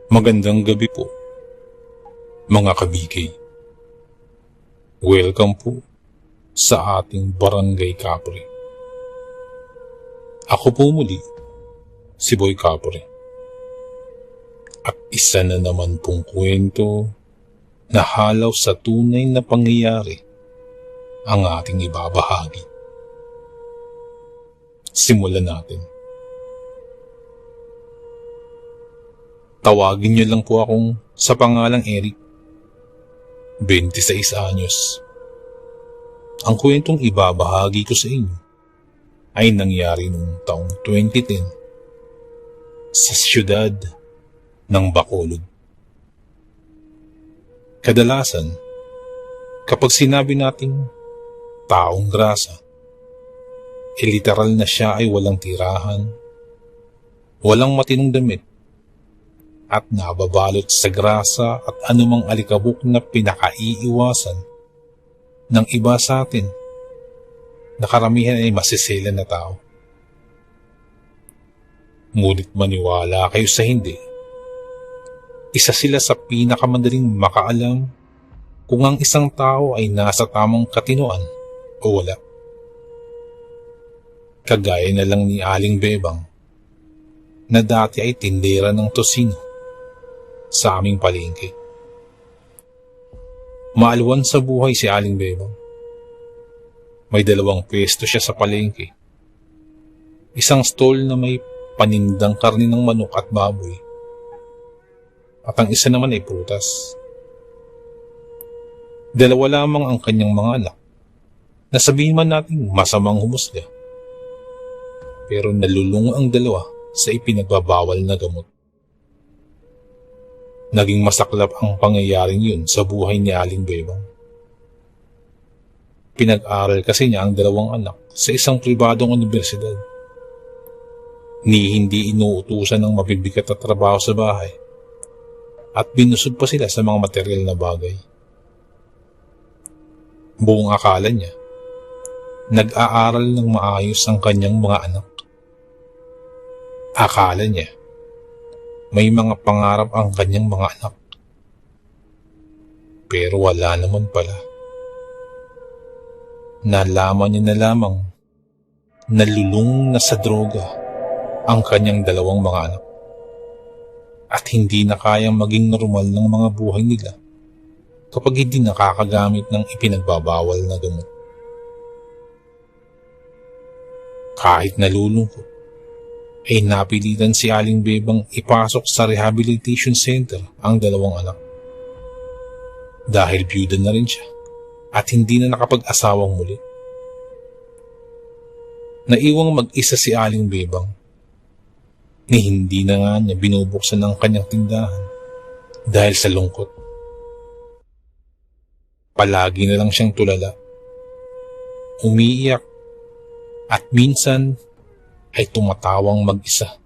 Magandang gabi po, mga kabigay. Welcome po sa ating Barangay Kapre. Ako po muli, si Boy Kapre. At isa na naman pong kwento na halaw sa tunay na pangyayari ang ating ibabahagi. Simulan natin. Tawagin niyo lang po akong sa pangalang Eric, 26 anyos. Ang kwentong ibabahagi ko sa inyo ay nangyari noong taong 2010 sa siyudad ng Bacolod. Kadalasan, kapag sinabi nating taong grasa, literal na siya ay walang tirahan, walang matinong damit, at nababalot sa grasa at anumang alikabok na pinakaiiwasan ng iba sa atin na karamihan ay masisila na tao. Ngunit maniwala kayo sa hindi, isa sila sa pinakamadaling makaalam kung ang isang tao ay nasa tamang katinoan o wala. Kagaya na lang ni Aling Bebang na dati ay tindera ng tosino sa aming palengke. Maalwan sa buhay si Aling Bebang. May 2 pwesto siya sa palengke. Isang stall na may panindang karne ng manok at baboy. At ang isa naman ay prutas. 2 lamang ang kanyang mga anak na sabihin man natin masamang humusga. Pero nalulungo ang 2 sa ipinagbabawal na gamot. Naging masaklap ang pangyayaring yun sa buhay ni Aling Bebang. Pinag-aral kasi niya ang 2 anak sa isang pribadong universidad. Ni hindi inuutusan ng mabibigat na trabaho sa bahay at binusog pa sila sa mga materyal na bagay. Buong akala niya, nag-aaral ng maayos ang kanyang mga anak. Akala niya, may mga pangarap ang kanyang mga anak. Pero wala naman pala. Nalaman niya na lamang nalulung na sa droga ang kanyang 2 mga anak. At hindi na kayang maging normal ng mga buhay nila kapag hindi nakakagamit ng ipinagbabawal na gamot. Kahit nalulungkot, ay napilitan si Aling Bebang ipasok sa rehabilitation center ang 2 anak. Dahil byuda na rin siya at hindi na nakapag-asawang muli. Naiwang mag-isa si Aling Bebang ni hindi na nga niya binubuksan ang kanyang tindahan dahil sa lungkot. Palagi na lang siyang tulala, umiiyak at minsan ay tumatawang mag-isa.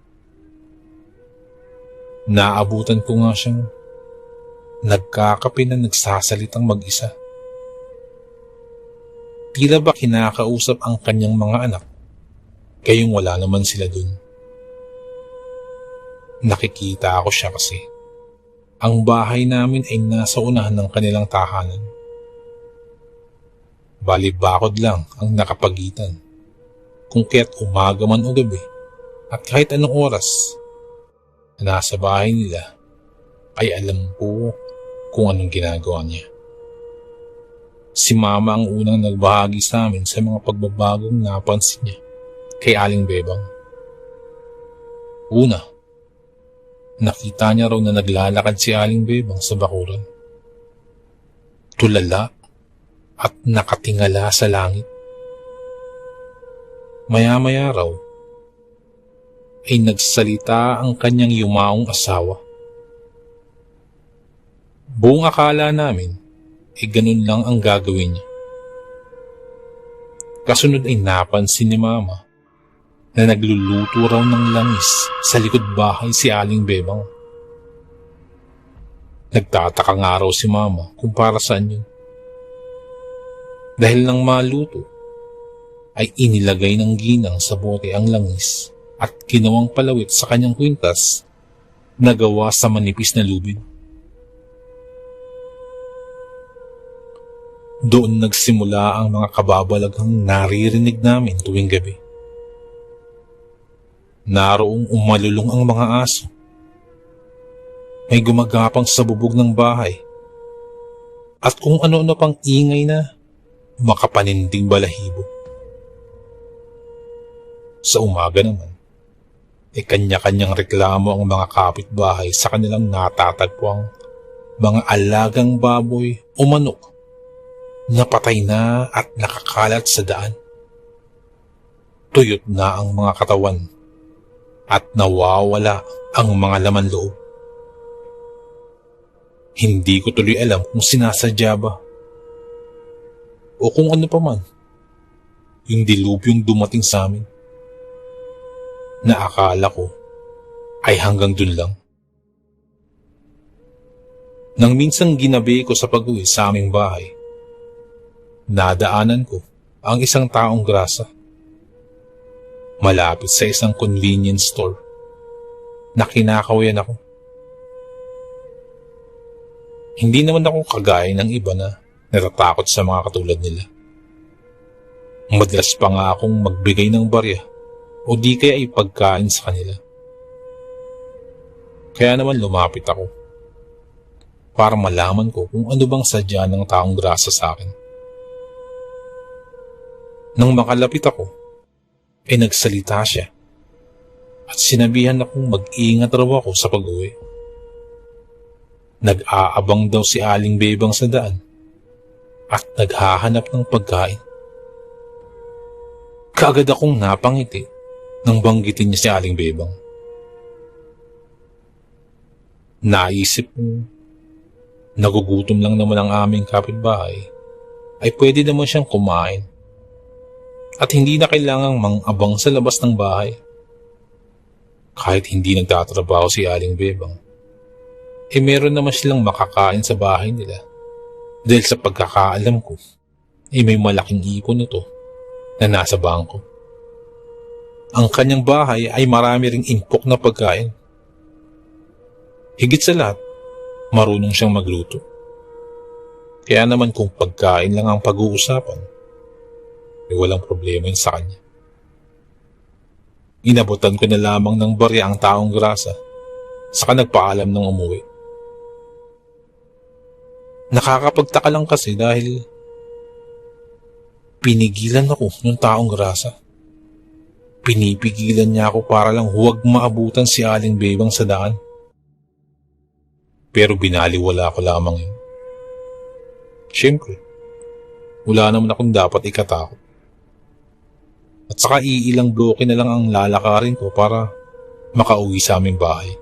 Naabutan ko nga siyang nagkakape na nagsasalitang mag-isa. Tila ba kinakausap ang kanyang mga anak, kayong wala naman sila dun. Nakikita ako siya kasi ang bahay namin ay nasa unahan ng kanilang tahanan. Balibakod lang ang nakapagitan. Kung kaya't umaga man o gabi at kahit anong oras na nasa bahay nila ay alam ko kung anong ginagawa niya. Si Mama ang unang nagbahagi sa amin sa mga pagbabagong napansin niya kay Aling Bebang. Una, nakita niya raw na naglalakad si Aling Bebang sa bakuran. Tulala at nakatingala sa langit. Maya-maya raw ay nagsalita ang kanyang yumaong asawa. Buong akala namin ay ganun lang ang gagawin niya. Kasunod ay napansin ni Mama na nagluluto raw ng langis sa likod bahay si Aling Bebang. Nagtataka nga raw si Mama kung para saan yun. Dahil nang maluto, ay inilagay ng ginang sa bote ang langis at ginawang palawit sa kanyang kwintas na gawa sa manipis na lubid. Doon nagsimula ang mga kababalaghang naririnig namin tuwing gabi. Naroong umalulong ang mga aso. May gumagapang sa bubog ng bahay. At kung ano-ano pang ingay na makapaninding balahibo. Sa umaga naman, kanya-kanyang reklamo ang mga kapitbahay sa kanilang natatagpuang mga alagang baboy o manok na patay na at nakakalat sa daan. Tuyot na ang mga katawan at nawawala ang mga laman loob. Hindi ko tuloy alam kung sinasadya ba o kung ano pa man yung dilubyong dumating sa amin na akala ko ay hanggang dun lang. Nang minsang ginabi ko sa pag-uwi sa aming bahay, nadaanan ko ang isang taong grasa malapit sa isang convenience store na kinakawayan ako. Hindi naman ako kagaya ng iba na natatakot sa mga katulad nila. Madalas pa nga akong magbigay ng barya o di kaya ipagkain sa kanila. Kaya naman lumapit ako para malaman ko kung ano bang sadya ng taong grasa sa akin. Nang makalapit ako, nagsalita siya at sinabihan akong mag-ingat raw ako sa pag-uwi. Nag-aabang daw si Aling Bebang sa daan at naghahanap ng pagkain. Kaagad akong napangiti nang banggitin niya si Aling Bebang. Naisip ko, nagugutom lang naman ang aming kapitbahay, ay pwede naman siyang kumain at hindi na kailangang mangabang sa labas ng bahay. Kahit hindi nagtatrabaho si Aling Bebang, meron naman silang makakain sa bahay nila dahil sa pagkakaalam ko, may malaking ipon ito na nasa bangko. Ang kanyang bahay ay marami ring impok na pagkain. Higit sa lahat, marunong siyang magluto. Kaya naman kung pagkain lang ang pag-uusapan, walang problema yun sa kanya. Inabutan ko na lamang ng barya ang taong grasa, saka nagpaalam ng umuwi. Nakakapagtaka lang kasi dahil pinigilan ako ng taong grasa. Pinipigilan niya ako para lang huwag maabutan si Aling Bebang sa daan. Pero binaliwala ko lamang yun. Siyempre, wala naman akong dapat ikatakot. At saka iilang bloke na lang ang lalakarin ko para makauwi sa aming bahay.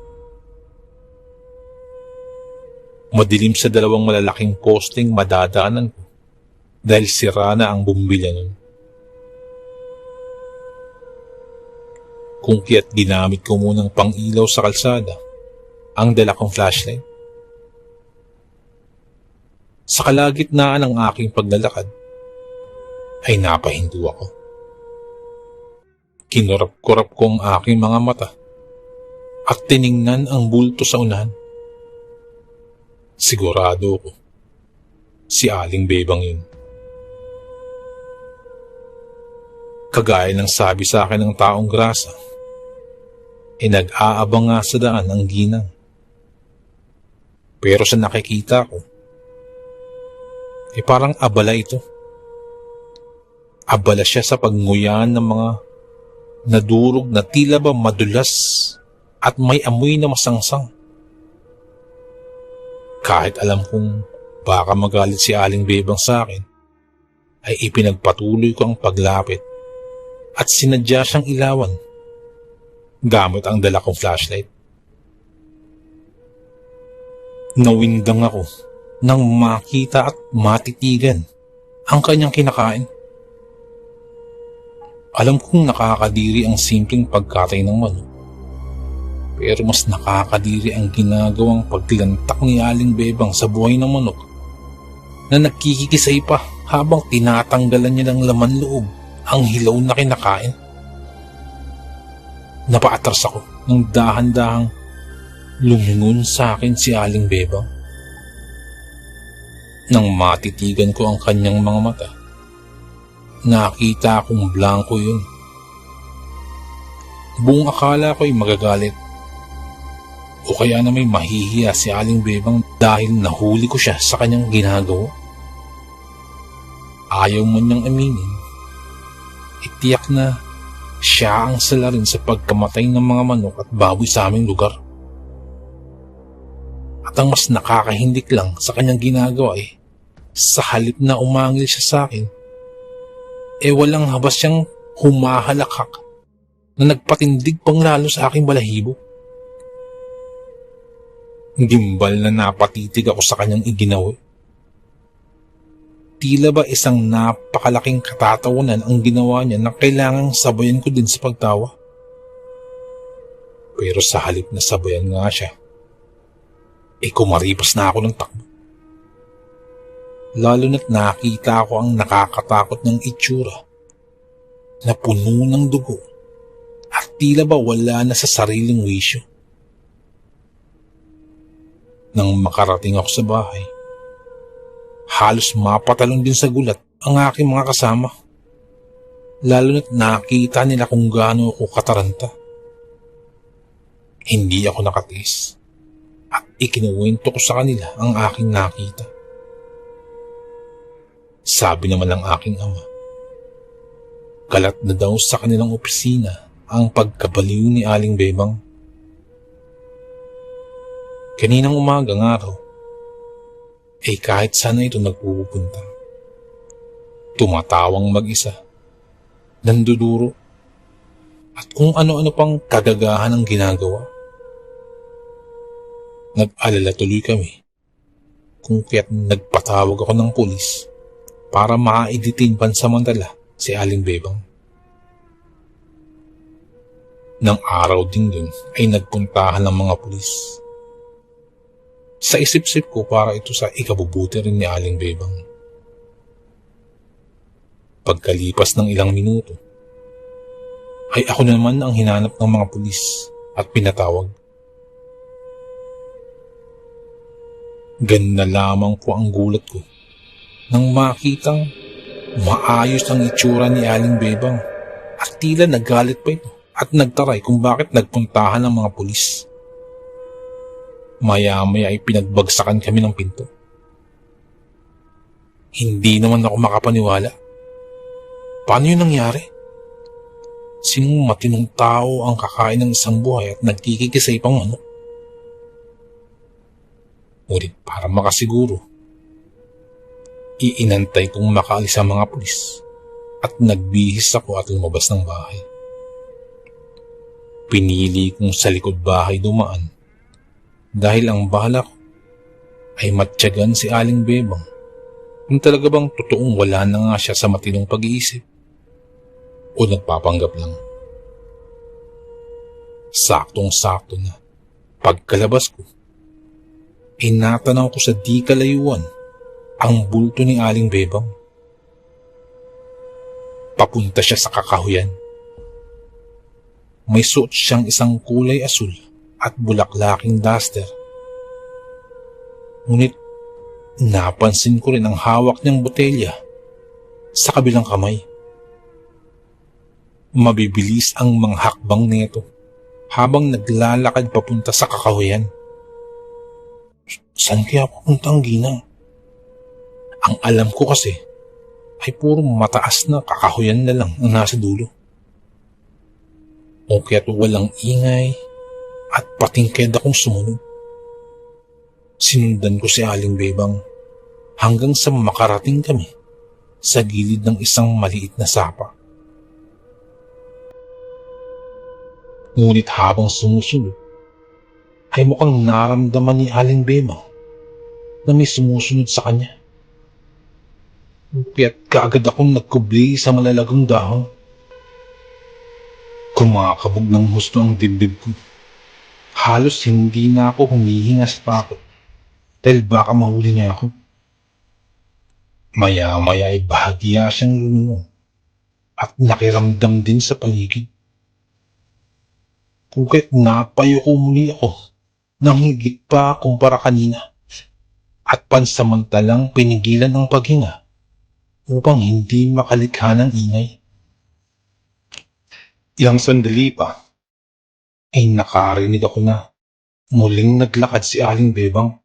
Madilim sa dalawang malalaking posting madadaanan ko dahil sira na ang bumbilya nun. Kung kiat ginamit ko munang pang-ilaw sa kalsada ang dala kong flashlight. Sa kalagitnaan ng aking paglalakad ay napahinto ako. Kinurap-kurap ko ang aking mga mata at tiningnan ang bulto sa unahan. Sigurado ko, si Aling Bebang yun. Kagaya ng sabi sa akin ng taong grasa, nag-aabang nga sa daan ang ginang. Pero sa nakikita ko, parang abala ito. Abala siya sa pagnguyan ng mga nadurog na tila ba madulas at may amoy na masangsang. Kahit alam kong baka magalit si Aling Bebang sa akin, ay ipinagpatuloy ko ang paglapit at sinadya siyang ilawan gamit ang dala kong flashlight. Nawindang ako nang makita at matitigan ang kanyang kinakain. Alam kong nakakadiri ang simpleng pagkatay ng manok. Pero mas nakakadiri ang ginagawang paglantak ni Aling Bebang sa buhay ng manok na nagkikikisay pa habang tinatanggalan niya ng laman loob ang hilaw na kinakain. Napaatras ako ng dahan-dahang Lumingon sa akin si Aling Bebang. Nang matitigan ko ang kanyang mga mata, nakita akong blanko yun. Buong akala ko'y magagalit o kaya na may mahihiya si Aling Bebang dahil nahuli ko siya sa kanyang ginagawa. Ayaw man niyang aminin, itiyak na siya ang salarin sa pagkamatay ng mga manok at baboy sa aming lugar. At ang mas nakakahindik lang sa kanyang ginagawa sa halip na umangil siya sa akin, walang habas siyang humahalakhak na nagpatindig pang lalo sa aking balahibo. Gimbal na napatitig ako sa kanyang iginawa. Tila ba isang napakalaking katatawanan ang ginawa niya na kailangang sabayan ko din sa pagtawa. Pero sa halip na sabayan nga siya, kumaripas na ako ng takbo. Lalo na't nakita ko ang nakakatakot ng itsura na puno ng dugo at tila ba wala na sa sariling wisyo. Nang makarating ako sa bahay, halos mapatalon din sa gulat ang aking mga kasama. Lalo na't nakita nila kung gaano ako kataranta. Hindi ako nakatiis at ikinuwento ko sa kanila ang aking nakita. Sabi naman ng aking ama, kalat na daw sa kanilang opisina ang pagkabaliw ni Aling Bebang. Kaninang umagang araw, kahit sana ito nagpupunta, tumatawang mag-isa, nanduduro, at kung ano-ano pang kagagahan ang ginagawa. Nag-alala tuloy kami kung kaya't nagpatawag ako ng pulis para maiditin pansamantala si Aling Bebang. Nang araw din yun ay nagpuntahan ng mga pulis. Sa isip-sip ko para ito sa ikabubuti rin ni Aling Bebang. Pagkalipas ng ilang minuto, ay ako naman ang hinanap ng mga pulis at pinatawag. Ganun na lamang po ang gulat ko nang makitang maayos ang itsura ni Aling Bebang at tila nagalit pa ito at nagtaray kung bakit nagpuntahan ng mga pulis. Maya-maya ay pinagbagsakan kami ng pinto. Hindi naman ako makapaniwala. Paano yun nangyari? Sinong matinong tao ang kakain ng isang buhay at nagkikikisay pang manok? Ngunit para makasiguro, iinantay kong makaalis ang mga pulis at nagbihis ako at lumabas ng bahay. Pinili kong sa likod bahay dumaan dahil ang balak ay matyagan si Aling Bebang kung talaga bang totoong wala na nga siya sa matinong pag-iisip o nagpapanggap lang. Saktong-sakto na pagkalabas ko, natanaw ko sa di kalayuan ang bulto ni Aling Bebang. Papunta siya sa kakahuyan. May suot siyang isang kulay asul at bulaklaking duster. Ngunit napansin ko rin ang hawak niyang botelya sa kabilang kamay. Mabibilis ang mga hakbang nito habang naglalakad papunta sa kakahuyan. Saan kaya papunta ang ginang? Ang alam ko kasi ay puro mataas na kakahuyan na lang ang nasa dulo. O kaya't walang ingay at patingked akong sumunod. Sinundan ko si Aling Bebang hanggang sa makarating kami sa gilid ng isang maliit na sapa. Ngunit habang sumusunod, ay mukhang naramdaman ni Aling Bebang na may sumusunod sa kanya. Kaya't kaagad akong nagkubli sa malalagong dahon. Kumakabog ng husto ang dibdib ko. Halos hindi na ako humihinga sa takot dahil baka mahuli niya ako. Maya-maya ay bahagya siyang lumingon at nakiramdam din sa paligid. Kung kaya't napayo ko muli ako ng higit pa kumpara kanina at pansamantalang pinigilan ang paghinga upang hindi makalikha ng ingay. Ilang sandali pa ay nakarinig ako na muling naglakad si Aling Bebang.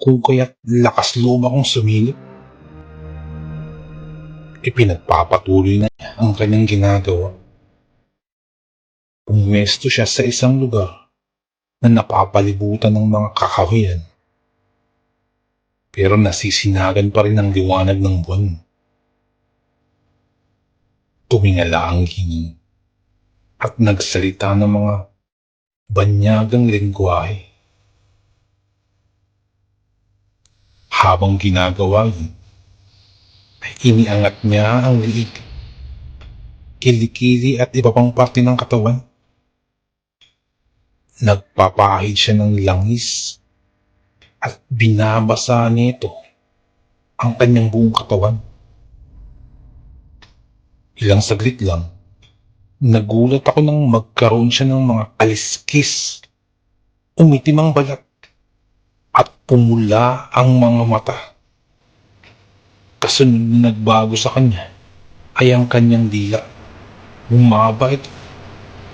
Kung kaya't lakas loob akong sumilip. Ipinagpapatuloy na niya ang kanyang ginagawa. Pumwesto siya sa isang lugar na napapalibutan ng mga kakahuyan. Pero nasisinagan pa rin ang liwanag ng buwan. Tumingala ang hingin at nagsalita ng mga banyagang lengguwahe. Habang ginagawa yun, ay iniangat niya ang liig, kilikili at iba pang parte ng katawan. Nagpapahid siya ng langis at binabasa nito ang kanyang buong katawan. Ilang saglit lang, nagulat ako nang magkaroon siya ng mga kaliskis, umitim ang balat, at pumula ang mga mata. Kasunod na nagbago sa kanya ay ang kanyang dila. Bumaba ito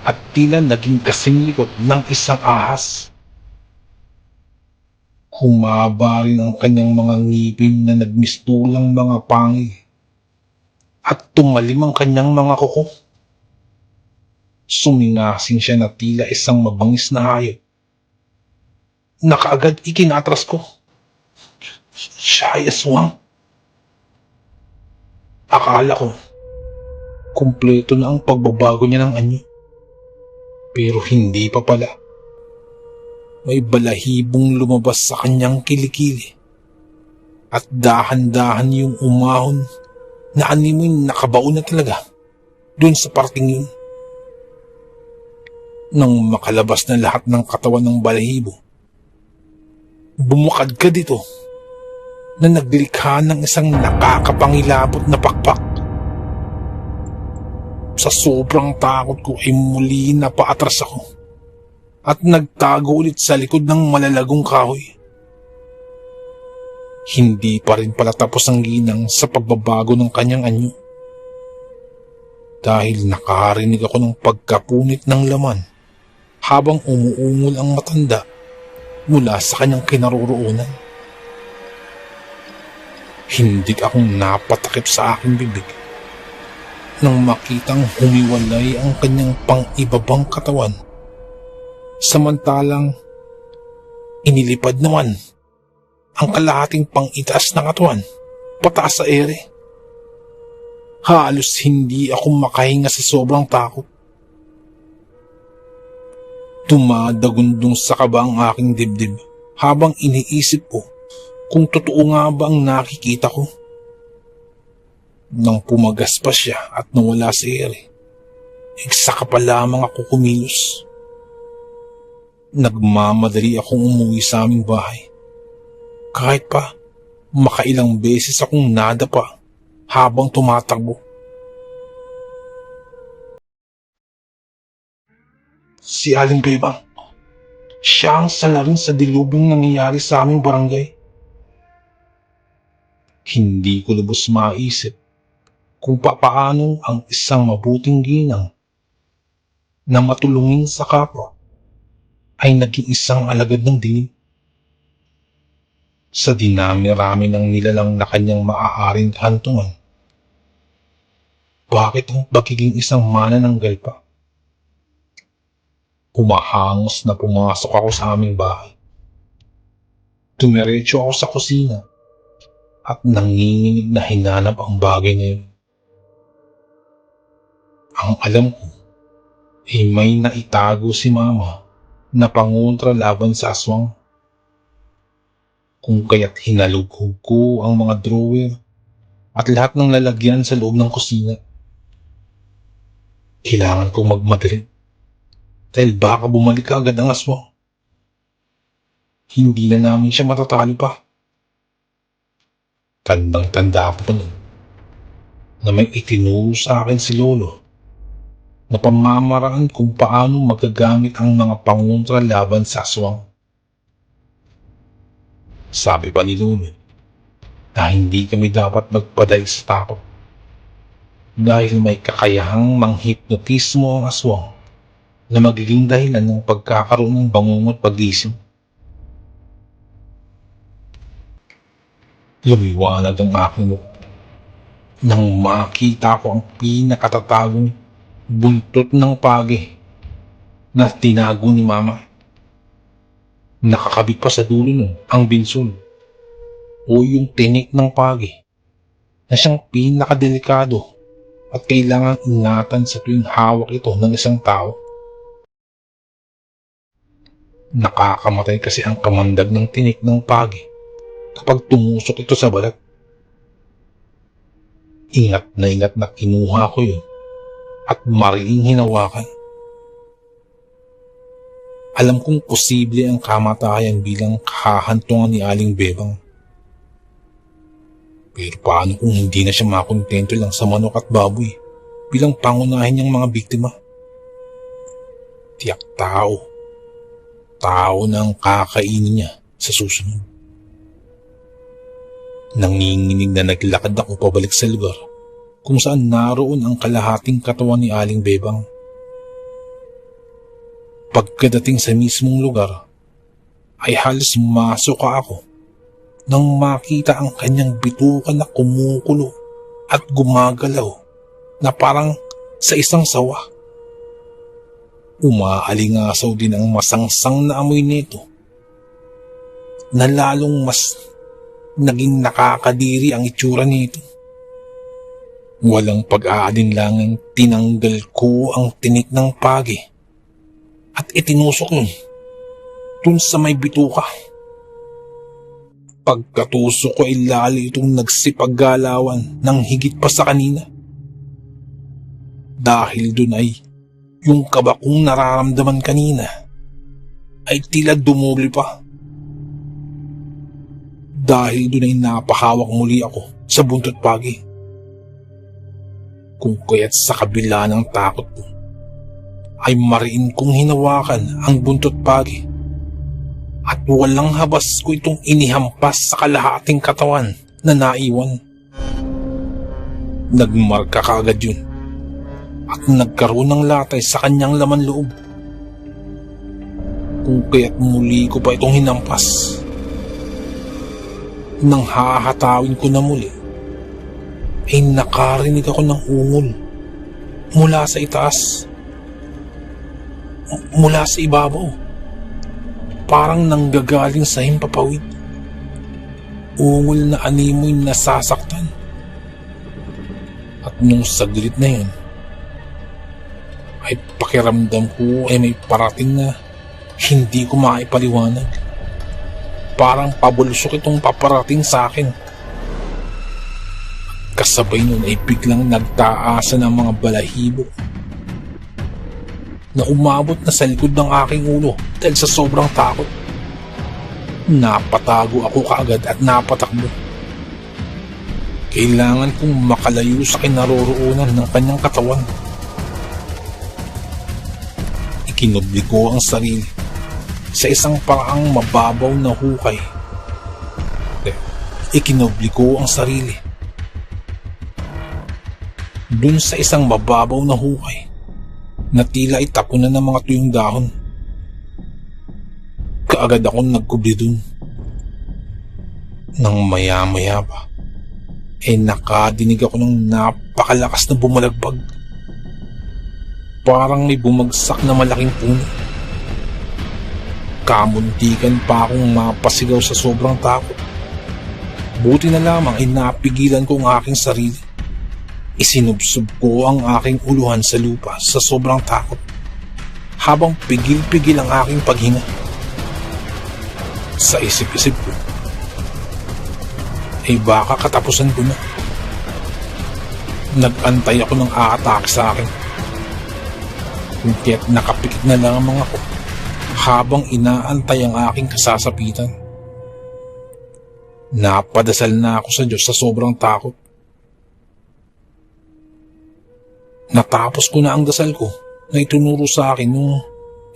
at tila naging kasing likod ng isang ahas. Humaba rin ang kanyang mga ngipin na nagmistulang mga pangi at tumalim ang kanyang mga kuko. Sumingasing siya na tila isang mabangis na hayop na kaagad ikinatras ko. Siya ay aswang. Akala ko, kumpleto na ang pagbabago niya ng anyo. Pero hindi pa pala. May balahibong lumabas sa kanyang kilikili. At dahan-dahan yung umahon na animoy nakabaon na talaga dun sa parting yun. Nang makalabas na lahat ng katawan ng balahibo, bumukad ka dito na naglikha ng isang nakakapangilabot na pakpak. Sa sobrang takot ko ay muli na paatras ako at nagtago ulit sa likod ng malalagong kahoy. Hindi pa rin pala tapos ang ginang sa pagbabago ng kanyang anyo. Dahil nakarinig ako ng pagkapunit ng laman habang umuungol ang matanda mula sa kanyang kinaroroonan. Hindi akong napatakip sa aking bibig nang makitang humiwalay ang kanyang pang-ibabang katawan. Samantalang inilipad naman ang kalahating pang-itaas na katawan pataas sa ere. Halos hindi ako makahinga sa sobrang takot. Tumadagundong sa kaba ang aking dibdib habang iniisip ko kung totoo nga ba ang nakikita ko. Nang pumagas pa siya at nawala sa ere, eksaka pa lamang ako kumilos. Nagmamadali akong umuwi sa aming bahay. Kahit pa makailang beses akong nadapa habang tumatakbo. Si Aling Bebang, siya ang salarin sa dilubyung nangyayari sa aming barangay. Hindi ko lubos maisip kung papaano ang isang mabuting ginang na matulungin sa kapwa ay naging isang alagad ng dilim. Sa dinami-rami ng nilalang na kanyang maaaring hantungan, bakit ang pagiging isang manananggal pa? Humahangos na pumasok ako sa aming bahay. Dumiretso ako sa kusina at nanginginig na hinanap ang bagay na yun. Ang alam ko ay may naitago si Mama na pangontra laban sa aswang. Kung kaya't hinalughog ko ang mga drawer at lahat ng lalagyan sa loob ng kusina. Kailangan kong magmadali dahil baka bumalik agad ang aswang. Hindi na namin siya matatalo pa. Tandang-tanda ko pa nun na may itinuro sa akin si Lolo na pamamaraan kung paano magagamit ang mga pangontra laban sa aswang. Sabi pa ni Lumi na hindi kami dapat magpadaya sa takot dahil may kakayahang manghipnotismo ang aswang na magiging dahilan ng pagkakaroon ng bangungot pagising. Lumiwanag ang aking mukha nang makita ko ang pinakatatagong buntot ng pagi na tinago ni Mama. Nakakabit pa sa dulo nun ang binsol o yung tinik ng pagi na siyang pinakadelikado at kailangang ingatan sa tuwing hawak ito ng isang tao. Nakakamatay kasi ang kamandag ng tinik ng pagi kapag tumusok ito sa balat. Ingat na kinuha ko yun at mariing hinawakan. Alam kong posible ang kamatayan bilang kahantungan ni Aling Bebang. Pero paano kung hindi na siya makontento lang sa manok at baboy bilang pangunahin niyang mga biktima? Tiyak tao. Tao na ang kakainin niya sa susunod. Nanginginig na naglakad ako pabalik sa lugar kung saan naroon ang kalahating katawan ni Aling Bebang. Pagkadating sa mismong lugar, ay halos masuka ako nang makita ang kanyang bituka na kumukulo at gumagalaw na parang sa isang sawa. Umaalingasaw din ang masangsang na amoy nito na lalong mas naging nakakadiri ang itsura nito. Walang pag-aalinlangang tinanggal ko ang tinik ng pagi at itinusok yun dun sa may bituka. Pagkatusok ko ay lalo itong nagsipaggalawan ng higit pa sa kanina. Dahil dun ay yung kaba kong nararamdaman kanina ay tila dumubli pa. Dahil dun ay napahawak muli ako sa buntot pagi. Kung kaya't sa kabila ng takot ko, ay mariin kong hinawakan ang buntot pagi at walang habas ko itong inihampas sa kalahating katawan na naiwan. Nagmarka kaagad yun at nagkaroon ng latay sa kanyang laman loob. Kung kaya't muli ko pa itong hinampas. Nang hahatawin ko na muli, ay nakarinig ako ng ungol mula sa itaas. Mula sa ibabaw. Parang nanggagaling sa himpapawid. Ungol na animoy nasasaktan. At nung saglit na yun, ay pakiramdam ko ay may parating na hindi ko maipaliwanag. Parang pabulusok itong paparating sa akin. Kasabay nun ay biglang nagtaasan ng mga balahibo na umabot na sa likod ng aking ulo dahil sa sobrang takot. Napatago ako kaagad at napatakbo. Kailangan kong makalayo sa kinaroroonan ng kanyang katawan. Ikinubli ko ang sarili sa isang paraang mababaw na hukay. Ikinubli ko ang sarili dun sa isang mababaw na hukay na tila itapunan ng mga tuyong dahon. Kaagad akong nagkubli dun. Nang maya-maya pa, nakadinig ako ng napakalakas na bumalagbag. Parang may bumagsak na malaking puno. Kamuntikan pa akong mapasigaw sa sobrang takot. Buti na lamang ay napigilan ko ang aking sarili. Isinubsob ko ang aking uluhan sa lupa sa sobrang takot habang pigil-pigil ang aking paghinga. Sa isip-isip ko, ay baka katapusan ko na. Nag-antay ako ng aatake sa akin. Kaya't nakapikit na lamang ako habang inaantay ang aking kasasapitan. Napadasal na ako sa Diyos sa sobrang takot. Natapos ko na ang dasal ko na itunuro sa akin nung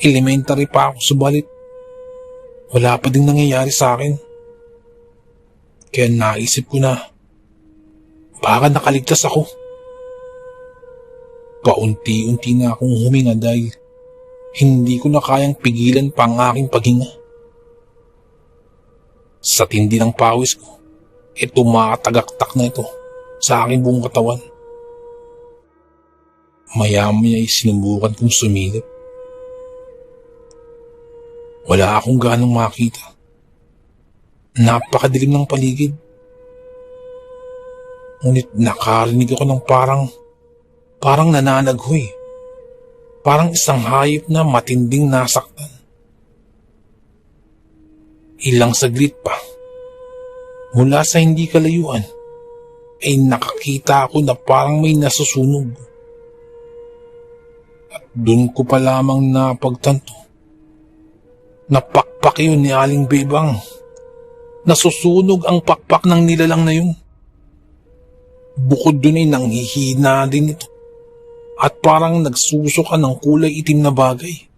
elementary pa ako, subalit wala pa ding nangyayari sa akin. Kaya naisip ko na baka nakaligtas ako. Paunti-unti na akong huminga dahil hindi ko na kayang pigilan pa ang aking paghinga. Sa tindi ng pawis ko, tumatagaktak na ito sa aking buong katawan. Maya-maya ay sinubukan kong sumilip. Wala akong ganong makita. Napakadilim ng paligid. Ngunit nakarinig ako ng parang nananaghoy. Parang isang hayop na matinding nasaktan. Ilang saglit pa, mula sa hindi kalayuan, ay nakakita ako na parang may nasusunog. At dun ko pa lamang napagtanto, napakpak yun ni Aling Bebang. Nasusunog ang pakpak ng nilalang na yun. Bukod dun ay nanghihina din ito at parang nagsusuka ng kulay itim na bagay.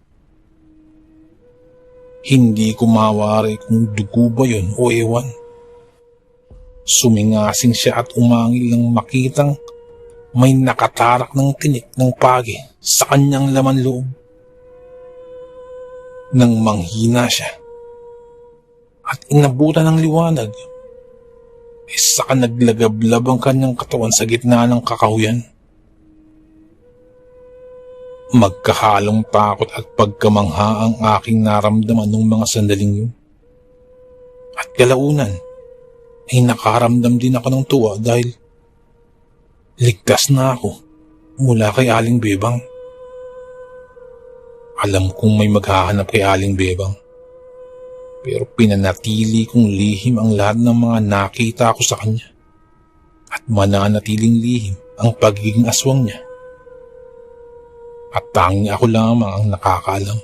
Hindi ko mawari kung dugo ba yun o ewan. Sumingasing siya at umangil nang makitang may nakatarak ng tinik ng pagi sa kanyang laman loob. Nang manghina siya at inabutan ng liwanag, saka naglagablab ang kanyang katawan sa gitna ng kakahuyan. Magkahalong takot at pagkamangha ang aking naramdaman ng mga sandaling yun. At kalaunan ay nakaramdam din ako ng tuwa dahil ligtas na ako mula kay Aling Bebang. Alam kong may maghahanap kay Aling Bebang, pero pinanatili kong lihim ang lahat ng mga nakita ko sa kanya at mananatiling lihim ang pagiging aswang niya. At tanging ako lamang ang nakakaalam.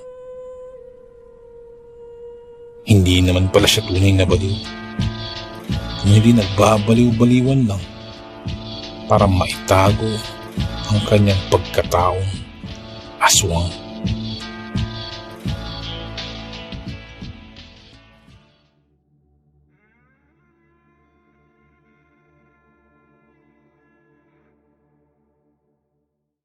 Hindi naman pala siya tunay na baliw. Hindi nagbabaliw-baliwan lang para maitago ang kanyang pagkataong aswang.